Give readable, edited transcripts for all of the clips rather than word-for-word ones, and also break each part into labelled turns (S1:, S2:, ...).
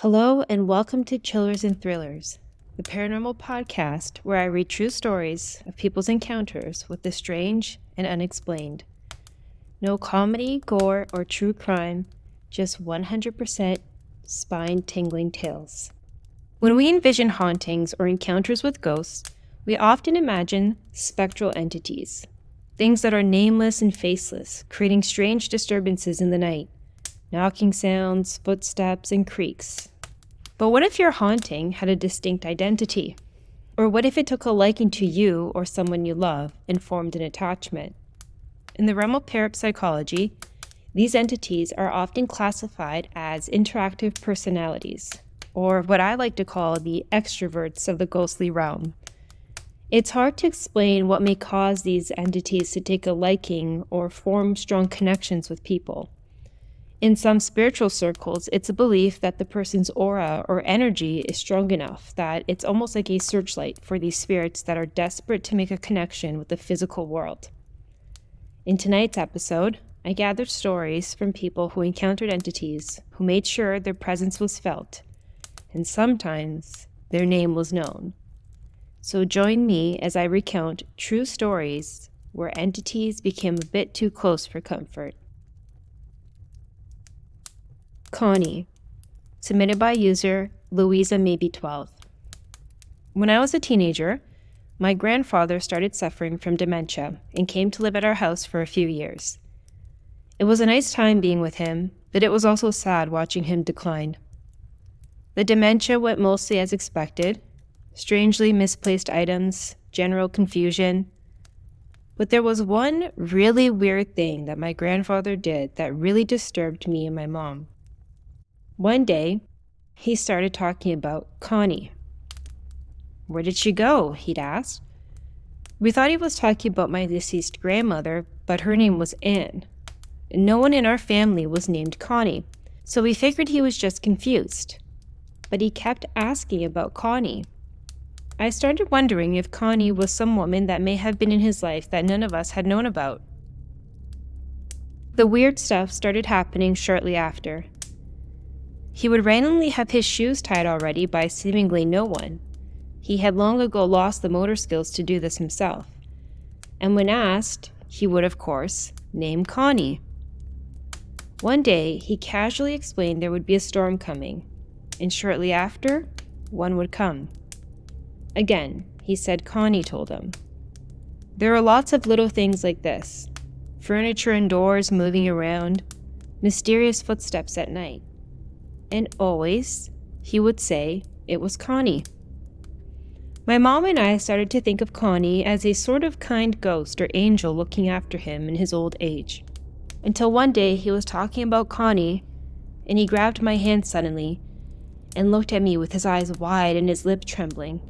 S1: Hello and welcome to Chillers and Thrillers, the paranormal podcast where I read true stories of people's encounters with the strange and unexplained. No comedy, gore, or true crime, just 100% spine-tingling tales. When we envision hauntings or encounters with ghosts, we often imagine spectral entities, things that are nameless and faceless, creating strange disturbances in the night, knocking sounds, footsteps, and creaks. But what if your haunting had a distinct identity? Or what if it took a liking to you or someone you love and formed an attachment? In the realm of parapsychology, these entities are often classified as interactive personalities, or what I like to call the extroverts of the ghostly realm. It's hard to explain what may cause these entities to take a liking or form strong connections with people. In some spiritual circles, it's a belief that the person's aura or energy is strong enough that it's almost like a searchlight for these spirits that are desperate to make a connection with the physical world. In tonight's episode, I gathered stories from people who encountered entities who made sure their presence was felt, and sometimes their name was known. So join me as I recount true stories where entities became a bit too close for comfort. Connie, submitted by user Louisa Maybe 12. When I was a teenager, my grandfather started suffering from dementia and came to live at our house for a few years. It was a nice time being with him, but it was also sad watching him decline. The dementia went mostly as expected, strangely misplaced items, general confusion. But there was one really weird thing that my grandfather did that really disturbed me and my mom. One day, he started talking about Connie. "Where did she go?" he'd asked. We thought he was talking about my deceased grandmother, but her name was Anne. No one in our family was named Connie, so we figured he was just confused. But he kept asking about Connie. I started wondering if Connie was some woman that may have been in his life that none of us had known about. The weird stuff started happening shortly after. He would randomly have his shoes tied already by seemingly no one. He had long ago lost the motor skills to do this himself. And when asked, he would, of course, name Connie. One day, he casually explained there would be a storm coming, and shortly after, one would come. Again, he said Connie told him. There are lots of little things like this. Furniture and doors moving around, mysterious footsteps at night. And always, he would say it was Connie. My mom and I started to think of Connie as a sort of kind ghost or angel looking after him in his old age. Until one day he was talking about Connie, and he grabbed my hand suddenly and looked at me with his eyes wide and his lip trembling.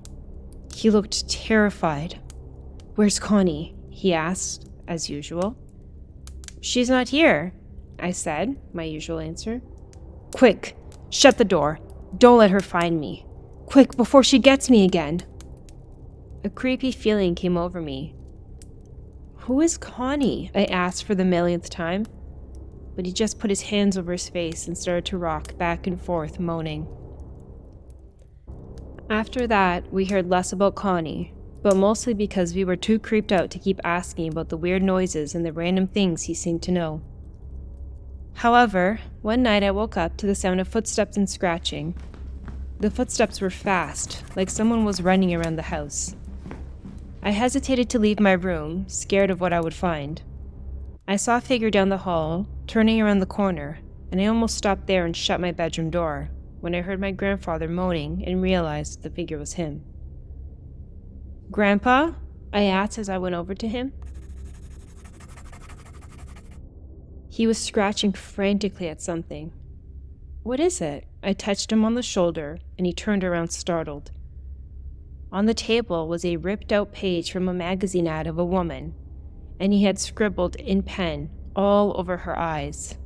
S1: He looked terrified. "Where's Connie?" he asked, as usual. "She's not here," I said, my usual answer. "Quick! Shut the door. Don't let her find me. Quick, before she gets me again." A creepy feeling came over me. "Who is Connie?" I asked for the millionth time. But he just put his hands over his face and started to rock back and forth, moaning. After that, we heard less about Connie, but mostly because we were too creeped out to keep asking about the weird noises and the random things he seemed to know. However, one night I woke up to the sound of footsteps and scratching. The footsteps were fast, like someone was running around the house. I hesitated to leave my room, scared of what I would find. I saw a figure down the hall, turning around the corner, and I almost stopped there and shut my bedroom door when I heard my grandfather moaning and realized the figure was him. "Grandpa?" I asked as I went over to him. He was scratching frantically at something. "What is it?" I touched him on the shoulder, and he turned around startled. On the table was a ripped-out page from a magazine ad of a woman, and he had scribbled in pen all over her eyes.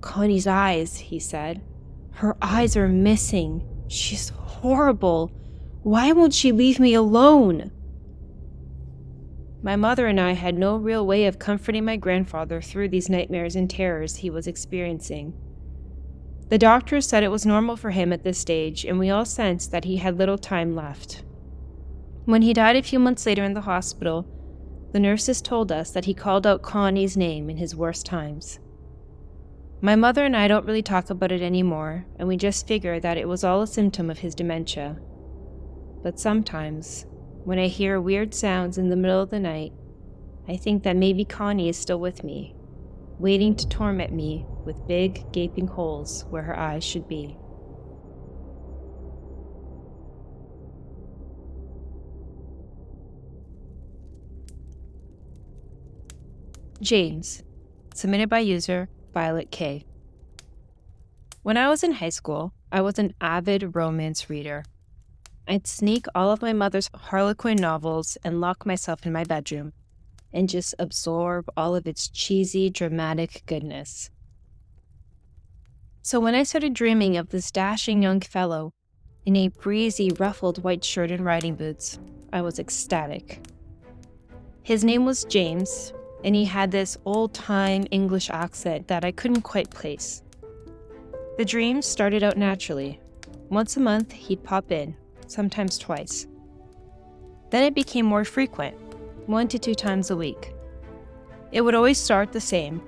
S1: "Connie's eyes," he said. "Her eyes are missing. She's horrible. Why won't she leave me alone?" My mother and I had no real way of comforting my grandfather through these nightmares and terrors he was experiencing. The doctors said it was normal for him at this stage, and we all sensed that he had little time left. When he died a few months later in the hospital, the nurses told us that he called out Connie's name in his worst times. My mother and I don't really talk about it anymore, and we just figure that it was all a symptom of his dementia. But sometimes, when I hear weird sounds in the middle of the night, I think that maybe Connie is still with me, waiting to torment me with big, gaping holes where her eyes should be. James, submitted by user Violet K. When I was in high school, I was an avid romance reader. I'd sneak all of my mother's Harlequin novels and lock myself in my bedroom and just absorb all of its cheesy, dramatic goodness. So when I started dreaming of this dashing young fellow in a breezy, ruffled white shirt and riding boots, I was ecstatic. His name was James, and he had this old-time English accent that I couldn't quite place. The dreams started out naturally. Once a month, he'd pop in, sometimes twice. Then it became more frequent, 1 to 2 times a week. It would always start the same.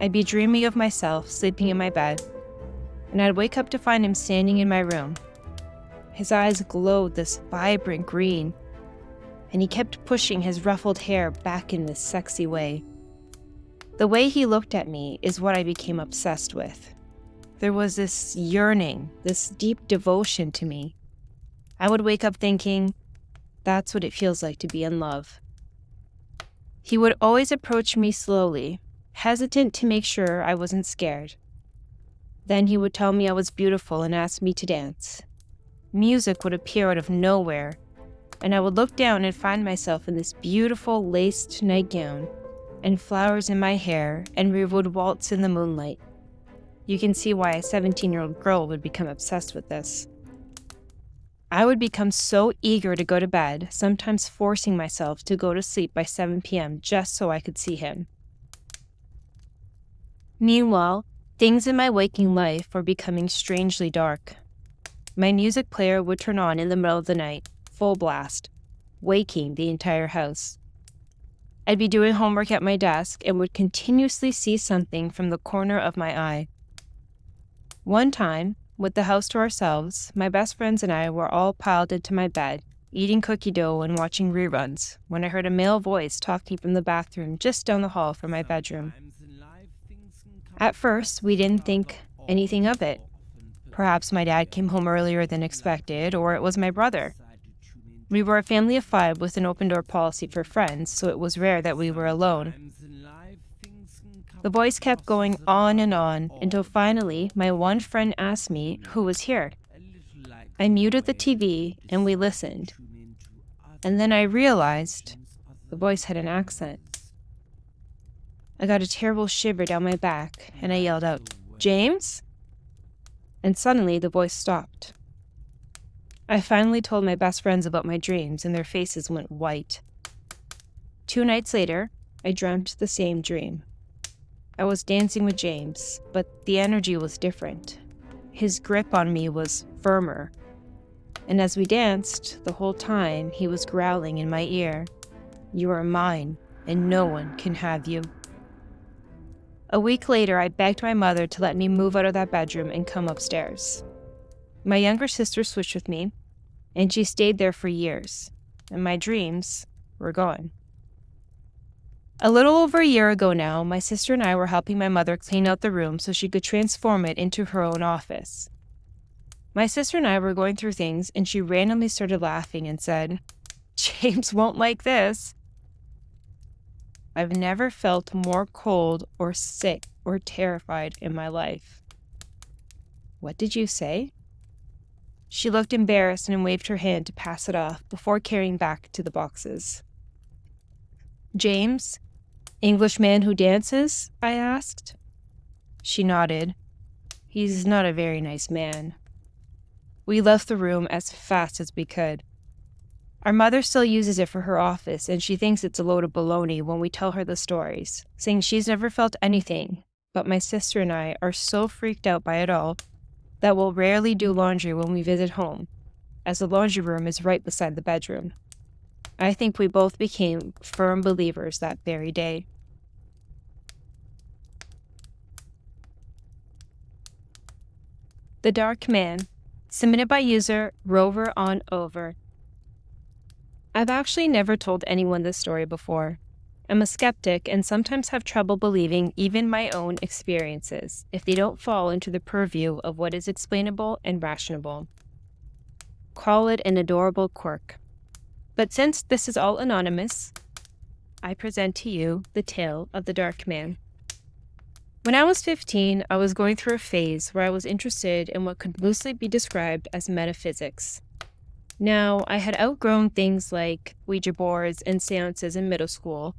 S1: I'd be dreaming of myself sleeping in my bed, and I'd wake up to find him standing in my room. His eyes glowed this vibrant green, and he kept pushing his ruffled hair back in this sexy way. The way he looked at me is what I became obsessed with. There was this yearning, this deep devotion to me. I would wake up thinking, that's what it feels like to be in love. He would always approach me slowly, hesitant to make sure I wasn't scared. Then he would tell me I was beautiful and ask me to dance. Music would appear out of nowhere, and I would look down and find myself in this beautiful laced nightgown and flowers in my hair, and we would waltz in the moonlight. You can see why a 17-year-old girl would become obsessed with this. I would become so eager to go to bed, sometimes forcing myself to go to sleep by 7 p.m. just so I could see him. Meanwhile, things in my waking life were becoming strangely dark. My music player would turn on in the middle of the night, full blast, waking the entire house. I'd be doing homework at my desk and would continuously see something from the corner of my eye. One time, with the house to ourselves, my best friends and I were all piled into my bed, eating cookie dough and watching reruns, when I heard a male voice talking from the bathroom just down the hall from my bedroom. At first, we didn't think anything of it. Perhaps my dad came home earlier than expected, or it was my brother. We were a family of 5 with an open-door policy for friends, so it was rare that we were alone. The voice kept going on and on until finally my one friend asked me who was here. I muted the TV and we listened. And then I realized the voice had an accent. I got a terrible shiver down my back and I yelled out, "James?" And suddenly the voice stopped. I finally told my best friends about my dreams and their faces went white. 2 nights later, I dreamt the same dream. I was dancing with James, but the energy was different. His grip on me was firmer. And as we danced, the whole time he was growling in my ear, "You are mine, and no one can have you." A week later, I begged my mother to let me move out of that bedroom and come upstairs. My younger sister switched with me, and she stayed there for years, and my dreams were gone. A little over a year ago now, my sister and I were helping my mother clean out the room so she could transform it into her own office. My sister and I were going through things, and she randomly started laughing and said, "James won't like this." I've never felt more cold or sick or terrified in my life. "What did you say?" She looked embarrassed and waved her hand to pass it off before carrying back to the boxes. "James? Englishman who dances?" I asked. She nodded. "He's not a very nice man." We left the room as fast as we could. Our mother still uses it for her office, and she thinks it's a load of baloney when we tell her the stories, saying she's never felt anything, but my sister and I are so freaked out by it all that will rarely do laundry when we visit home, as the laundry room is right beside the bedroom. I think we both became firm believers that very day. The Dark Man, submitted by user Rover on Over. I've actually never told anyone this story before. I'm a skeptic and sometimes have trouble believing even my own experiences if they don't fall into the purview of what is explainable and rational. Call it an adorable quirk. But since this is all anonymous, I present to you the tale of the Dark Man. When I was 15, I was going through a phase where I was interested in what could loosely be described as metaphysics. Now, I had outgrown things like Ouija boards and seances in middle school,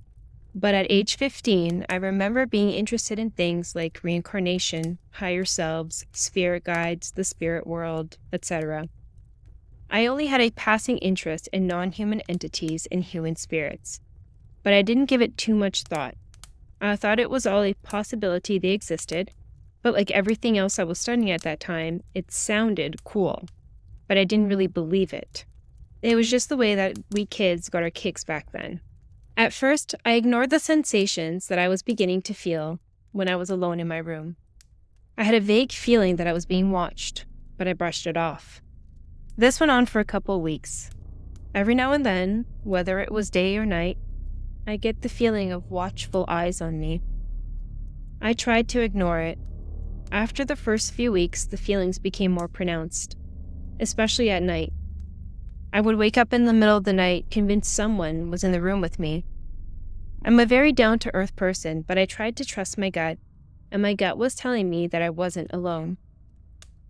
S1: but at age 15, I remember being interested in things like reincarnation, higher selves, spirit guides, the spirit world, etc. I only had a passing interest in non-human entities and human spirits, but I didn't give it too much thought. I thought it was all a possibility they existed, but like everything else I was studying at that time, it sounded cool, but I didn't really believe it. It was just the way that we kids got our kicks back then. At first, I ignored the sensations that I was beginning to feel when I was alone in my room. I had a vague feeling that I was being watched, but I brushed it off. This went on for a couple weeks. Every now and then, whether it was day or night, I get the feeling of watchful eyes on me. I tried to ignore it. After the first few weeks, the feelings became more pronounced, especially at night. I would wake up in the middle of the night, convinced someone was in the room with me. I'm a very down-to-earth person, but I tried to trust my gut, and my gut was telling me that I wasn't alone.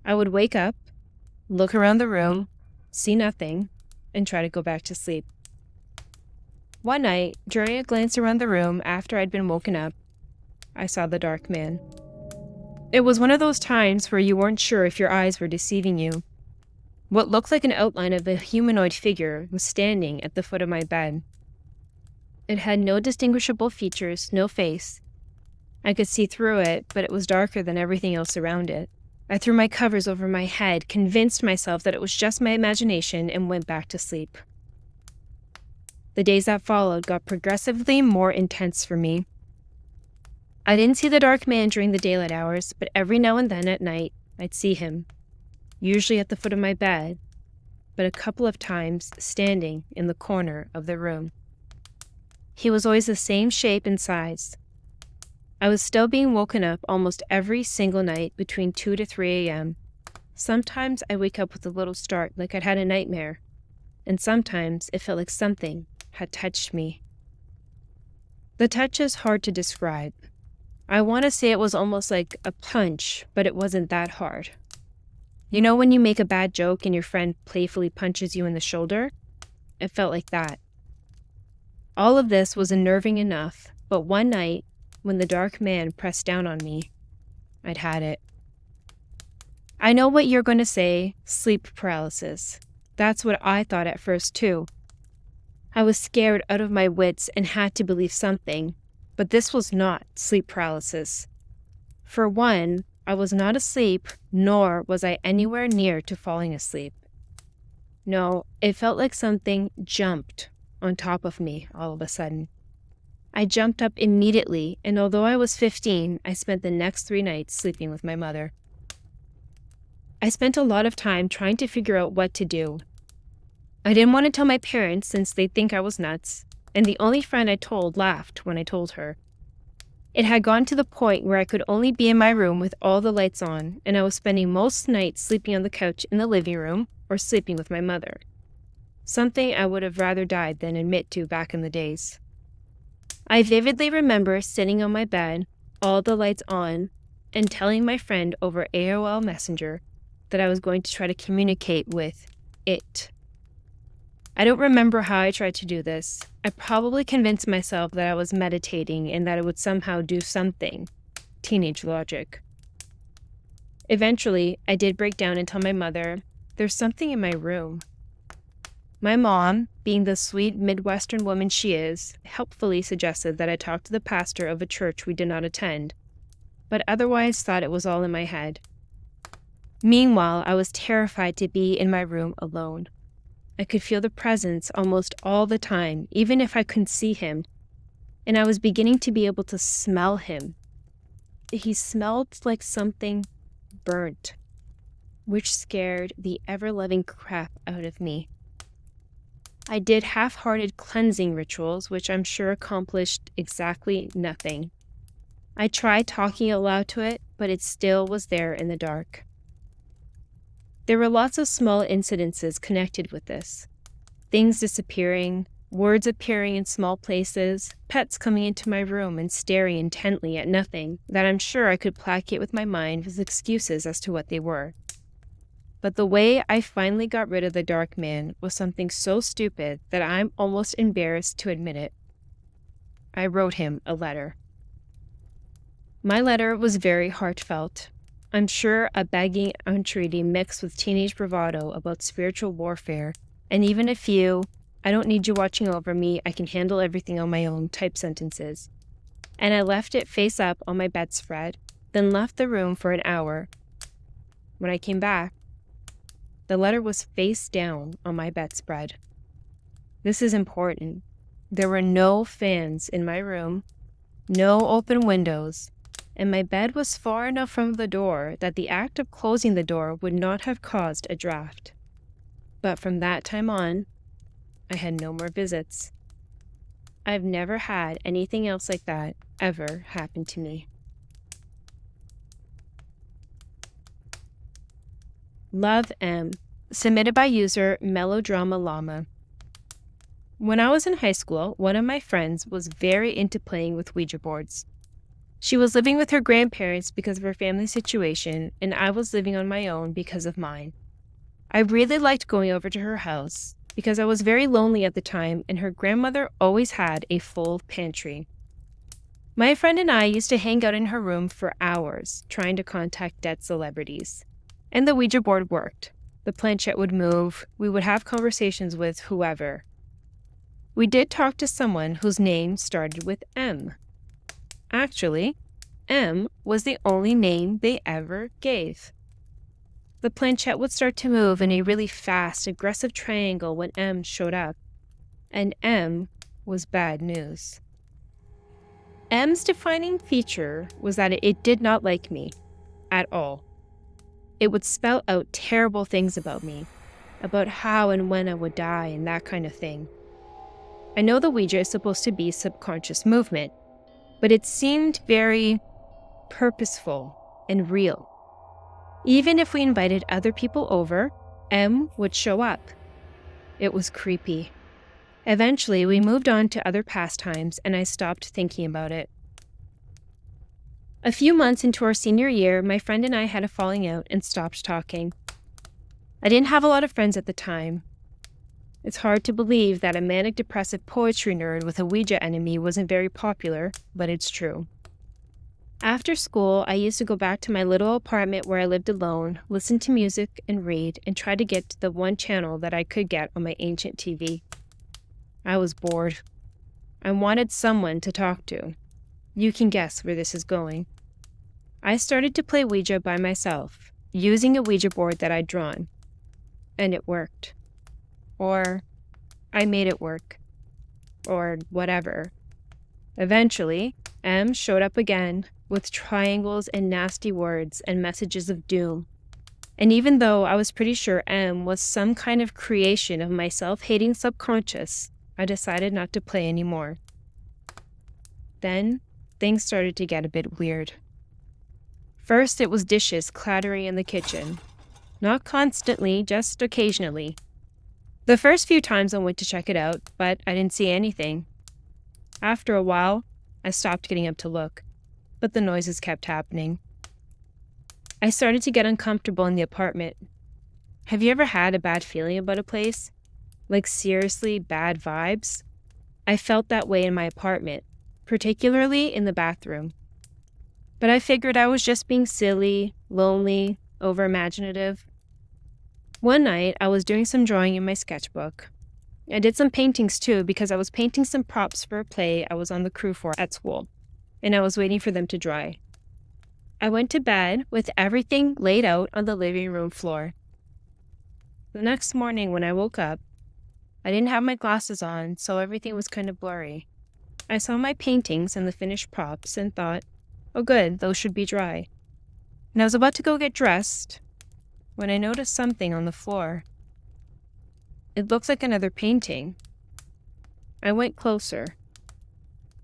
S1: I would wake up, look around the room, see nothing, and try to go back to sleep. One night, during a glance around the room after I'd been woken up, I saw the Dark Man. It was one of those times where you weren't sure if your eyes were deceiving you. What looked like an outline of a humanoid figure was standing at the foot of my bed. It had no distinguishable features, no face. I could see through it, but it was darker than everything else around it. I threw my covers over my head, convinced myself that it was just my imagination, and went back to sleep. The days that followed got progressively more intense for me. I didn't see the Dark Man during the daylight hours, but every now and then at night, I'd see him. Usually at the foot of my bed, but a couple of times standing in the corner of the room. He was always the same shape and size. I was still being woken up almost every single night between 2 to 3 a.m. Sometimes I wake up with a little start like I'd had a nightmare, and sometimes it felt like something had touched me. The touch is hard to describe. I want to say it was almost like a punch, but it wasn't that hard. You know when you make a bad joke and your friend playfully punches you in the shoulder? It felt like that. All of this was unnerving enough, but one night, when the Dark Man pressed down on me, I'd had it. I know what you're going to say, sleep paralysis. That's what I thought at first too. I was scared out of my wits and had to believe something, but this was not sleep paralysis. For one, I was not asleep, nor was I anywhere near to falling asleep. No, it felt like something jumped on top of me all of a sudden. I jumped up immediately, and although I was 15, I spent the next 3 nights sleeping with my mother. I spent a lot of time trying to figure out what to do. I didn't want to tell my parents since they'd think I was nuts, and the only friend I told laughed when I told her. It had gone to the point where I could only be in my room with all the lights on, and I was spending most nights sleeping on the couch in the living room or sleeping with my mother. Something I would have rather died than admit to back in the days. I vividly remember sitting on my bed, all the lights on, and telling my friend over AOL Messenger that I was going to try to communicate with it. I don't remember how I tried to do this. I probably convinced myself that I was meditating and that it would somehow do something. Teenage logic. Eventually, I did break down and tell my mother, "There's something in my room." My mom, being the sweet Midwestern woman she is, helpfully suggested that I talk to the pastor of a church we did not attend, but otherwise thought it was all in my head. Meanwhile, I was terrified to be in my room alone. I could feel the presence almost all the time, even if I couldn't see him, and I was beginning to be able to smell him. He smelled like something burnt, which scared the ever-loving crap out of me. I did half-hearted cleansing rituals, which I'm sure accomplished exactly nothing. I tried talking aloud to it, but it still was there in the dark. There were lots of small incidences connected with this. Things disappearing, words appearing in small places, pets coming into my room and staring intently at nothing that I'm sure I could placate with my mind with excuses as to what they were. But the way I finally got rid of the dark man was something so stupid that I'm almost embarrassed to admit it. I wrote him a letter. My letter was very heartfelt. I'm sure a begging entreaty mixed with teenage bravado about spiritual warfare, and even a few, "I don't need you watching over me, I can handle everything on my own" type sentences. And I left it face up on my bedspread, then left the room for an hour. When I came back, the letter was face down on my bedspread. This is important. There were no fans in my room, no open windows, and my bed was far enough from the door that the act of closing the door would not have caused a draft. But from that time on, I had no more visits. I've never had anything else like that ever happen to me. Love M, submitted by user Melodrama Llama. When I was in high school, one of my friends was very into playing with Ouija boards. She was living with her grandparents because of her family situation, and I was living on my own because of mine. I really liked going over to her house because I was very lonely at the time, and her grandmother always had a full pantry. My friend and I used to hang out in her room for hours, trying to contact dead celebrities. And the Ouija board worked. The planchette would move. We would have conversations with whoever. We did talk to someone whose name started with M. Actually, M was the only name they ever gave. The planchette would start to move in a really fast, aggressive triangle when M showed up. And M was bad news. M's defining feature was that it did not like me at all. It would spell out terrible things about me, about how and when I would die and that kind of thing. I know the Ouija is supposed to be subconscious movement, but it seemed very purposeful and real. Even if we invited other people over, M would show up. It was creepy. Eventually, we moved on to other pastimes, and I stopped thinking about it. A few months into our senior year, my friend and I had a falling out and stopped talking. I didn't have a lot of friends at the time. It's hard to believe that a manic-depressive poetry nerd with a Ouija enemy wasn't very popular, but it's true. After school, I used to go back to my little apartment where I lived alone, listen to music and read, and try to get to the one channel that I could get on my ancient TV. I was bored. I wanted someone to talk to. You can guess where this is going. I started to play Ouija by myself, using a Ouija board that I'd drawn. And it worked. Or I made it work. Or whatever. Eventually, M showed up again with triangles and nasty words and messages of doom. And even though I was pretty sure M was some kind of creation of my self-hating subconscious, I decided not to play anymore. Then, things started to get a bit weird. First, it was dishes clattering in the kitchen. Not constantly, just occasionally. The first few times I went to check it out, but I didn't see anything. After a while, I stopped getting up to look, but the noises kept happening. I started to get uncomfortable in the apartment. Have you ever had a bad feeling about a place? Like seriously bad vibes? I felt that way in my apartment, particularly in the bathroom. But I figured I was just being silly, lonely, over-imaginative. One night, I was doing some drawing in my sketchbook. I did some paintings too because I was painting some props for a play I was on the crew for at school, and I was waiting for them to dry. I went to bed with everything laid out on the living room floor. The next morning when I woke up, I didn't have my glasses on, so everything was kind of blurry. I saw my paintings and the finished props and thought, oh good, those should be dry. And I was about to go get dressed when I noticed something on the floor. It looked like another painting. I went closer.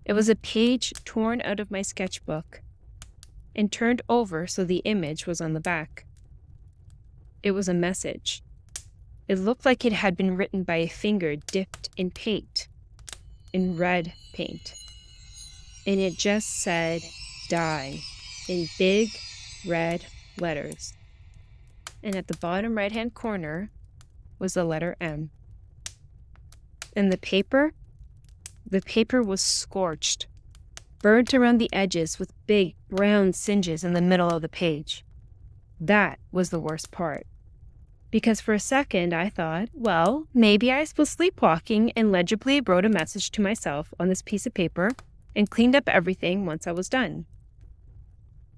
S1: It was a page torn out of my sketchbook and turned over so the image was on the back. It was a message. It looked like it had been written by a finger dipped in paint, in red paint. And it just said, die, in big red letters. And at the bottom right-hand corner was the letter M. And the paper was scorched, burnt around the edges with big brown singes in the middle of the page. That was the worst part. Because for a second I thought, well, maybe I was sleepwalking and legibly wrote a message to myself on this piece of paper and cleaned up everything once I was done.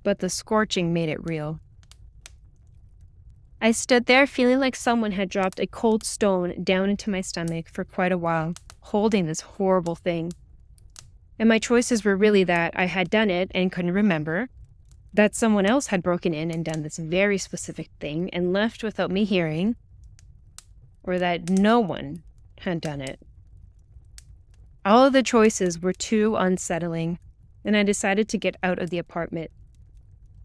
S1: But the scorching made it real. I stood there feeling like someone had dropped a cold stone down into my stomach for quite a while, holding this horrible thing. And my choices were really that I had done it and couldn't remember, that someone else had broken in and done this very specific thing and left without me hearing, or that no one had done it. All of the choices were too unsettling, and I decided to get out of the apartment.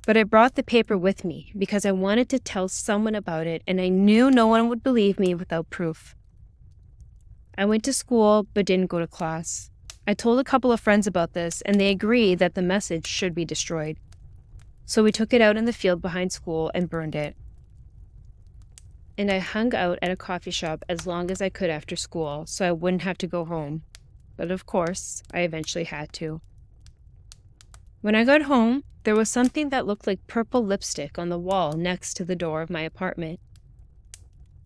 S1: But I brought the paper with me because I wanted to tell someone about it, and I knew no one would believe me without proof. I went to school but didn't go to class. I told a couple of friends about this, and they agreed that the message should be destroyed. So we took it out in the field behind school and burned it. And I hung out at a coffee shop as long as I could after school so I wouldn't have to go home. But of course, I eventually had to. When I got home, there was something that looked like purple lipstick on the wall next to the door of my apartment.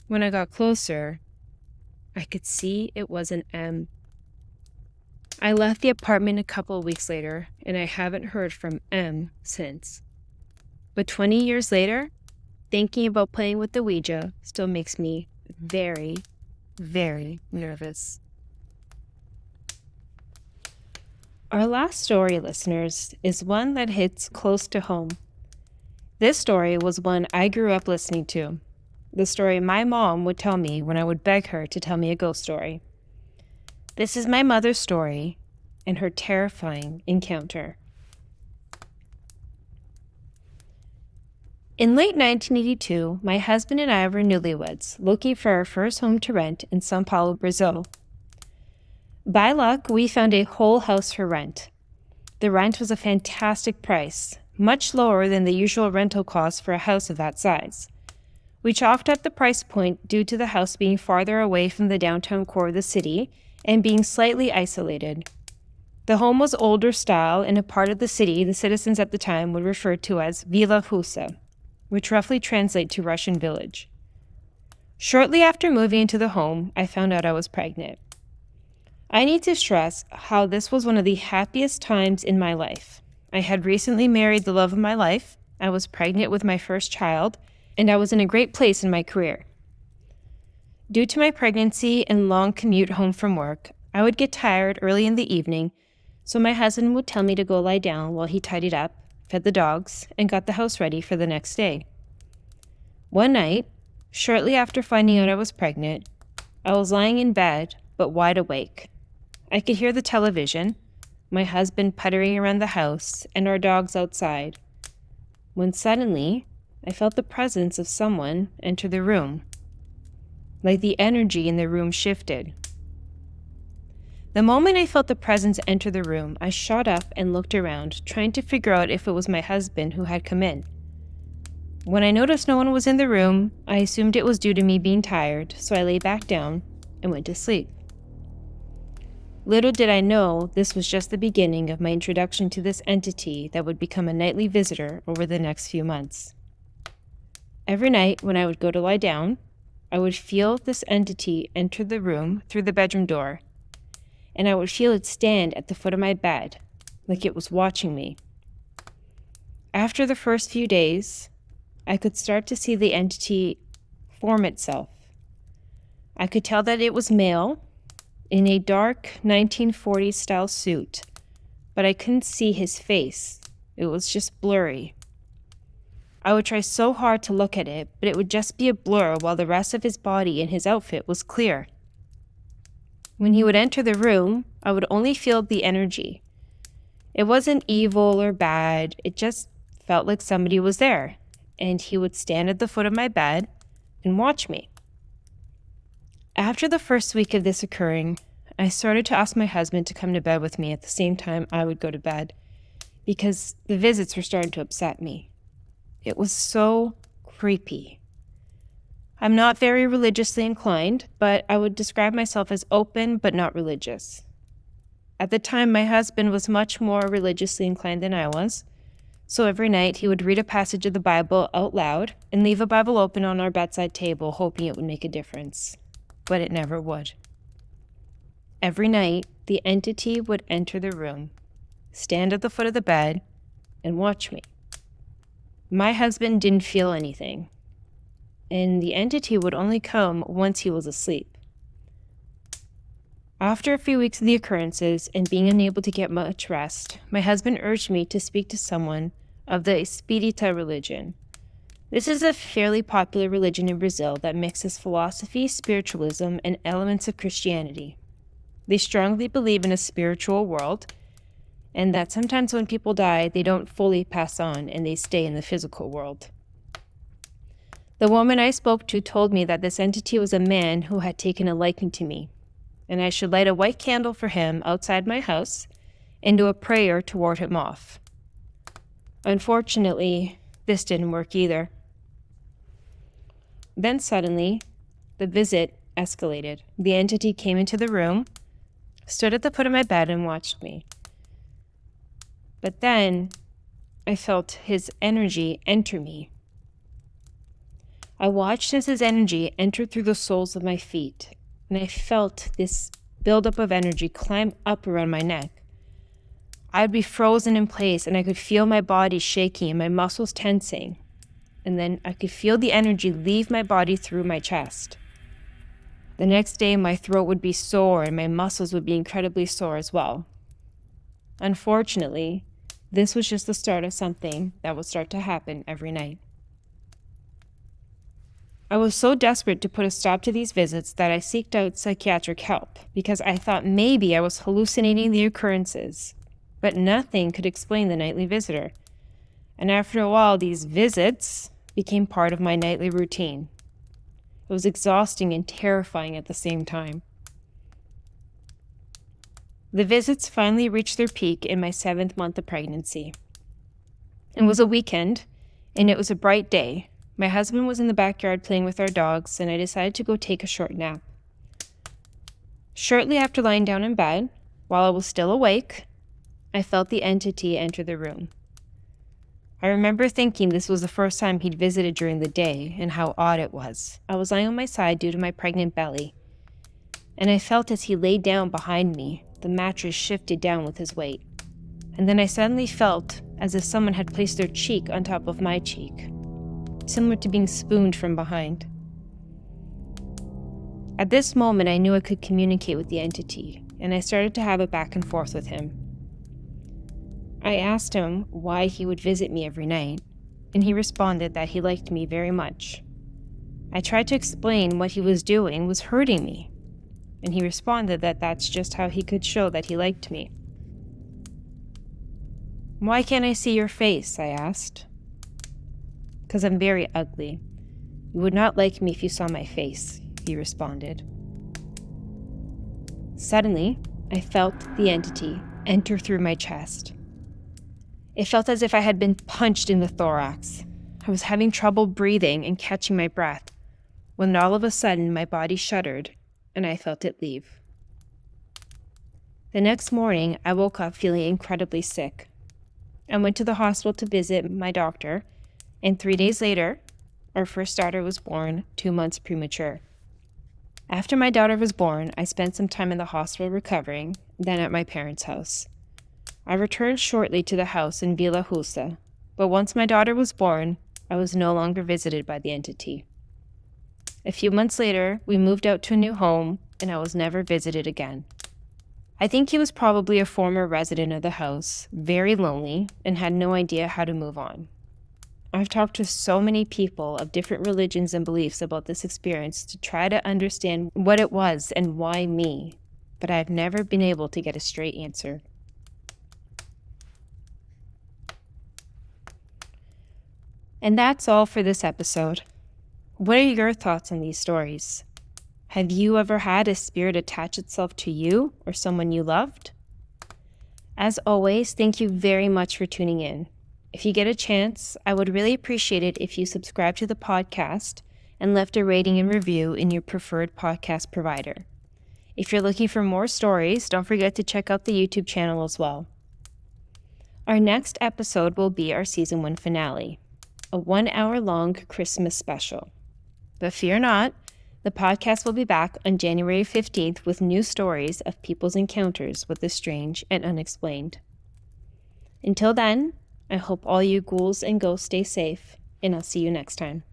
S1: When I got closer, I could see it was an M. I left the apartment a couple of weeks later, and I haven't heard from M since. But 20 years later, thinking about playing with the Ouija still makes me very, very nervous. Our last story, listeners, is one that hits close to home. This story was one I grew up listening to. The story my mom would tell me when I would beg her to tell me a ghost story. This is my mother's story and her terrifying encounter. In late 1982, my husband and I were newlyweds, looking for our first home to rent in São Paulo, Brazil. By luck, we found a whole house for rent. The rent was a fantastic price, much lower than the usual rental cost for a house of that size. We chalked up the price point due to the house being farther away from the downtown core of the city and being slightly isolated. The home was older style in a part of the city the citizens at the time would refer to as Vila Russa, which roughly translates to Russian village. Shortly after moving into the home, I found out I was pregnant. I need to stress how this was one of the happiest times in my life. I had recently married the love of my life, I was pregnant with my first child, and I was in a great place in my career. Due to my pregnancy and long commute home from work, I would get tired early in the evening, so my husband would tell me to go lie down while he tidied up, fed the dogs, and got the house ready for the next day. One night, shortly after finding out I was pregnant, I was lying in bed, but wide awake. I could hear the television, my husband puttering around the house, and our dogs outside, when suddenly I felt the presence of someone enter the room. Like the energy in the room shifted. The moment I felt the presence enter the room, I shot up and looked around, trying to figure out if it was my husband who had come in. When I noticed no one was in the room, I assumed it was due to me being tired, so I lay back down and went to sleep. Little did I know this was just the beginning of my introduction to this entity that would become a nightly visitor over the next few months. Every night when I would go to lie down, I would feel this entity enter the room through the bedroom door, and I would feel it stand at the foot of my bed, like it was watching me. After the first few days, I could start to see the entity form itself. I could tell that it was male in a dark 1940s style suit, but I couldn't see his face. It was just blurry. I would try so hard to look at it, but it would just be a blur while the rest of his body and his outfit was clear. When he would enter the room, I would only feel the energy. It wasn't evil or bad, it just felt like somebody was there, and he would stand at the foot of my bed and watch me. After the first week of this occurring, I started to ask my husband to come to bed with me at the same time I would go to bed, because the visits were starting to upset me. It was so creepy. I'm not very religiously inclined, but I would describe myself as open but not religious. At the time, my husband was much more religiously inclined than I was, so every night he would read a passage of the Bible out loud and leave a Bible open on our bedside table, hoping it would make a difference. But it never would. Every night, the entity would enter the room, stand at the foot of the bed, and watch me. My husband didn't feel anything, and the entity would only come once he was asleep. After a few weeks of the occurrences and being unable to get much rest, my husband urged me to speak to someone of the Espírita religion. This is a fairly popular religion in Brazil that mixes philosophy, spiritualism, and elements of Christianity. They strongly believe in a spiritual world, and that sometimes when people die, they don't fully pass on and they stay in the physical world. The woman I spoke to told me that this entity was a man who had taken a liking to me, and I should light a white candle for him outside my house and do a prayer to ward him off. Unfortunately, this didn't work either. Then suddenly, the visit escalated. The entity came into the room, stood at the foot of my bed, and watched me. But then, I felt his energy enter me. I watched as his energy entered through the soles of my feet, and I felt this buildup of energy climb up around my neck. I would be frozen in place, and I could feel my body shaking and my muscles tensing. And then I could feel the energy leave my body through my chest. The next day, my throat would be sore and my muscles would be incredibly sore as well. Unfortunately, this was just the start of something that would start to happen every night. I was so desperate to put a stop to these visits that I sought out psychiatric help because I thought maybe I was hallucinating the occurrences, but nothing could explain the nightly visitor. And after a while, these visits became part of my nightly routine. It was exhausting and terrifying at the same time. The visits finally reached their peak in my 7th month of pregnancy. It was a weekend, and it was a bright day. My husband was in the backyard playing with our dogs, and I decided to go take a short nap. Shortly after lying down in bed, while I was still awake, I felt the entity enter the room. I remember thinking this was the first time he'd visited during the day, and how odd it was. I was lying on my side due to my pregnant belly, and I felt as he laid down behind me, the mattress shifted down with his weight. And then I suddenly felt as if someone had placed their cheek on top of my cheek, similar to being spooned from behind. At this moment, I knew I could communicate with the entity, and I started to have a back and forth with him. I asked him why he would visit me every night, and he responded that he liked me very much. I tried to explain what he was doing was hurting me, and he responded that that's just how he could show that he liked me. "Why can't I see your face?" I asked. "'Cause I'm very ugly. You would not like me if you saw my face," he responded. Suddenly, I felt the entity enter through my chest. It felt as if I had been punched in the thorax. I was having trouble breathing and catching my breath, when all of a sudden my body shuddered and I felt it leave. The next morning, I woke up feeling incredibly sick. I went to the hospital to visit my doctor, and 3 days later, our first daughter was born, 2 months premature. After my daughter was born, I spent some time in the hospital recovering, then at my parents' house. I returned shortly to the house in Vila Russa. But once my daughter was born, I was no longer visited by the entity. A few months later, we moved out to a new home, and I was never visited again. I think he was probably a former resident of the house, very lonely, and had no idea how to move on. I've talked to so many people of different religions and beliefs about this experience to try to understand what it was and why me, but I've never been able to get a straight answer. And that's all for this episode. What are your thoughts on these stories? Have you ever had a spirit attach itself to you or someone you loved? As always, thank you very much for tuning in. If you get a chance, I would really appreciate it if you subscribe to the podcast and left a rating and review in your preferred podcast provider. If you're looking for more stories, don't forget to check out the YouTube channel as well. Our next episode will be our Season 1 finale, a 1-hour-long Christmas special. But fear not, the podcast will be back on January 15th with new stories of people's encounters with the strange and unexplained. Until then, I hope all you ghouls and ghosts stay safe, and I'll see you next time.